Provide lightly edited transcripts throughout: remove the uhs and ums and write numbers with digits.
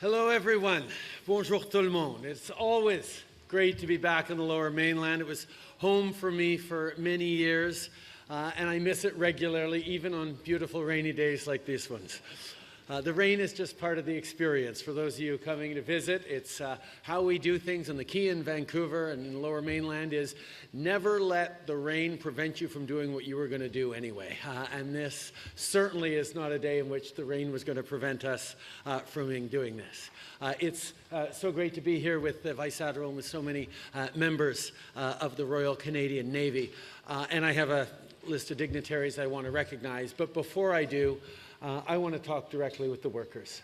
Hello, everyone. Bonjour tout le monde. It's always great to be back in the Lower Mainland. It was home for me for many years, and I miss it regularly, even on beautiful rainy days like these ones. The rain is just part of the experience. For those of you coming to visit, it's how we do things on the Quay in Vancouver and in the Lower Mainland is never let the rain prevent you from doing what you were going to do anyway. And this certainly is not a day in which the rain was going to prevent us from doing this. It's so great to be here with the Vice Admiral and with so many members of the Royal Canadian Navy. And I have a list of dignitaries I want to recognize. But before I do, I want to talk directly with the workers.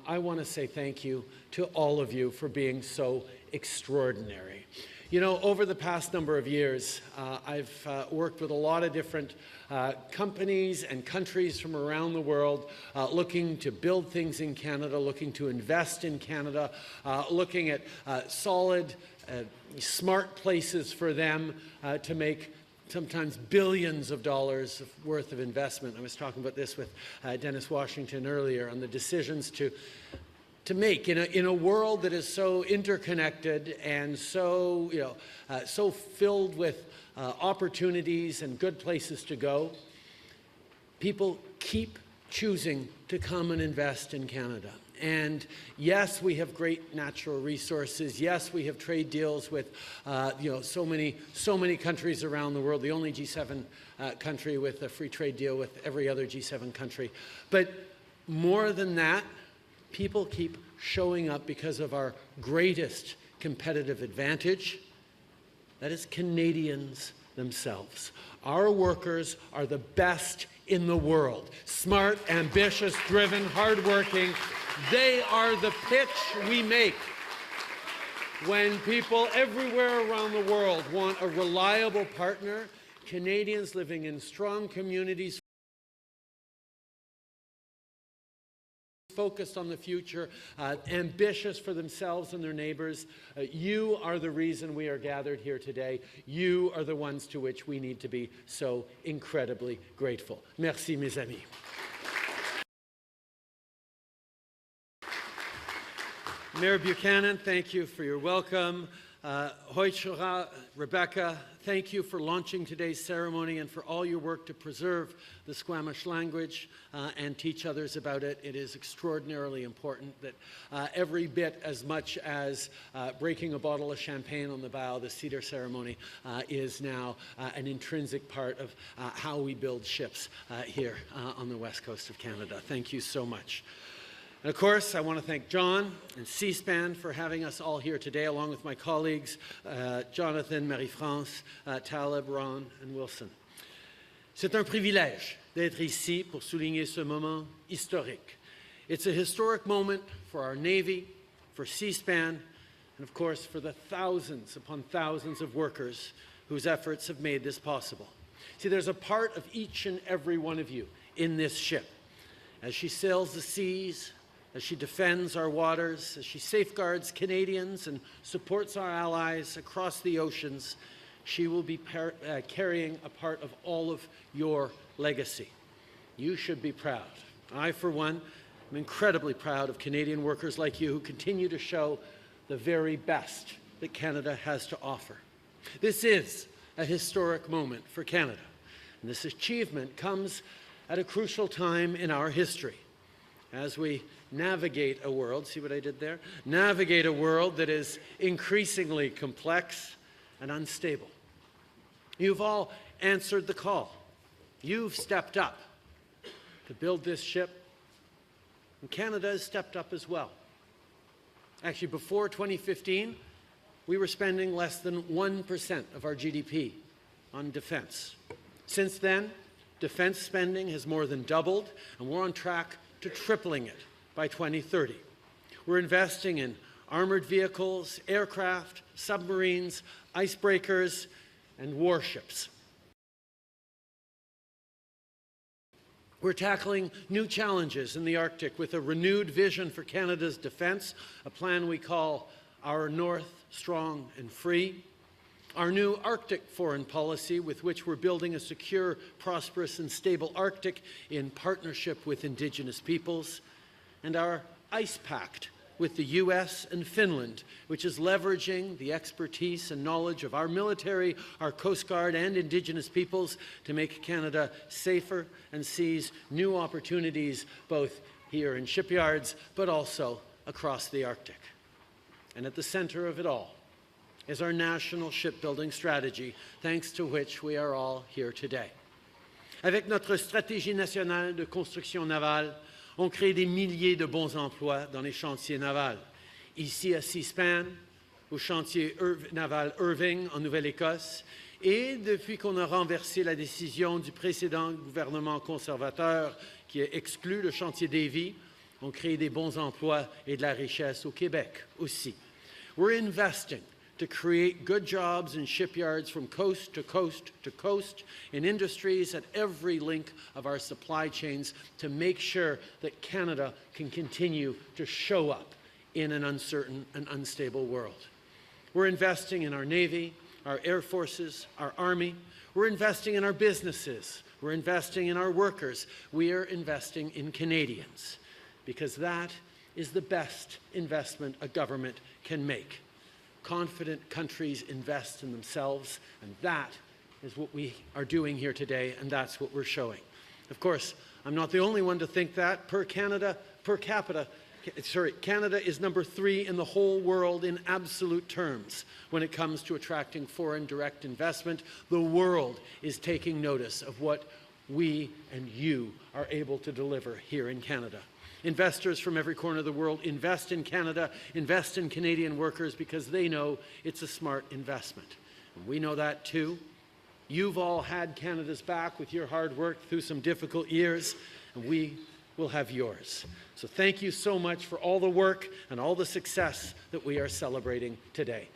I want to say thank you to all of you for being so extraordinary. You know, over the past number of years, I've worked with a lot of different companies and countries from around the world looking to build things in Canada, looking to invest in Canada, looking at solid, smart places for them to make sometimes billions of dollars worth of investment. I was talking about this with Dennis Washington earlier on the decisions to make in a world that is so interconnected and so, so filled with opportunities and good places to go. People keep choosing to come and invest in Canada. And yes, we have great natural resources. Yes, we have trade deals with so many countries around the world. The only G7 country with a free trade deal with every other G7 country. But more than that, people keep showing up because of our greatest competitive advantage. That is Canadians themselves. Our workers are the best in the world. Smart, ambitious, driven, hardworking. They are the pitch we make when people everywhere around the world want a reliable partner. Canadians living in strong communities, focused on the future, ambitious for themselves and their neighbors. You are the reason we are gathered here today. You are the ones to which we need to be so incredibly grateful. Merci, mes amis. Mayor Buchanan, thank you for your welcome. Hoichura, Rebecca, thank you for launching today's ceremony and for all your work to preserve the Squamish language and teach others about it. It is extraordinarily important that every bit as much as breaking a bottle of champagne on the bow, the cedar ceremony is now an intrinsic part of how we build ships here on the west coast of Canada. Thank you so much. And of course, I want to thank John and C-SPAN for having us all here today, along with my colleagues, Jonathan, Marie-France, Taleb, Ron, and Wilson. C'est un privilège d'être ici pour souligner ce moment historique. It's a historic moment for our Navy, for C-SPAN, and of course for the thousands upon thousands of workers whose efforts have made this possible. See, there's a part of each and every one of you in this ship. As she sails the seas, as she defends our waters, as she safeguards Canadians and supports our allies across the oceans, she will be carrying a part of all of your legacy. You should be proud. I, for one, am incredibly proud of Canadian workers like you who continue to show the very best that Canada has to offer. This is a historic moment for Canada, and this achievement comes at a crucial time in our history as we navigate a world, see what I did there? Navigate a world that is increasingly complex and unstable. You've all answered the call. You've stepped up to build this ship, and Canada has stepped up as well. Actually, before 2015, we were spending less than 1% of our GDP on defense. Since then, defense spending has more than doubled, and we're on track to tripling it by 2030. We're investing in armored vehicles, aircraft, submarines, icebreakers, and warships. We're tackling new challenges in the Arctic with a renewed vision for Canada's defense, a plan we call Our North Strong and Free. Our new Arctic foreign policy, with which we're building a secure, prosperous, and stable Arctic in partnership with Indigenous peoples. And our Ice Pact with the US and Finland, which is leveraging the expertise and knowledge of our military, our Coast Guard, and Indigenous peoples to make Canada safer and seize new opportunities both here in shipyards, but also across the Arctic. And at the center of it all is our national shipbuilding strategy, thanks to which we are all here today. Avec notre stratégie nationale de construction navale, on crée des milliers de bons emplois dans les chantiers navals. Ici à Seaspan, au chantier naval Irving en Nouvelle-Écosse, et depuis qu'on a renversé la décision du précédent gouvernement conservateur qui a exclu le chantier Davie, on crée des bons emplois et de la richesse au Québec aussi. We're investing to create good jobs in shipyards from coast to coast to coast, in industries at every link of our supply chains to make sure that Canada can continue to show up in an uncertain and unstable world. We're investing in our Navy, our Air Forces, our Army. We're investing in our businesses. We're investing in our workers. We are investing in Canadians, because that is the best investment a government can make. Confident countries invest in themselves, and that is what we are doing here today, and that's what we're showing. Of course, I'm not the only one to think that. Canada is number 3 in the whole world in absolute terms when it comes to attracting foreign direct investment. The world is taking notice of what we and you are able to deliver here in Canada. Investors from every corner of the world invest in Canada, invest in Canadian workers because they know it's a smart investment. And we know that too. You've all had Canada's back with your hard work through some difficult years, and we will have yours. So thank you so much for all the work and all the success that we are celebrating today.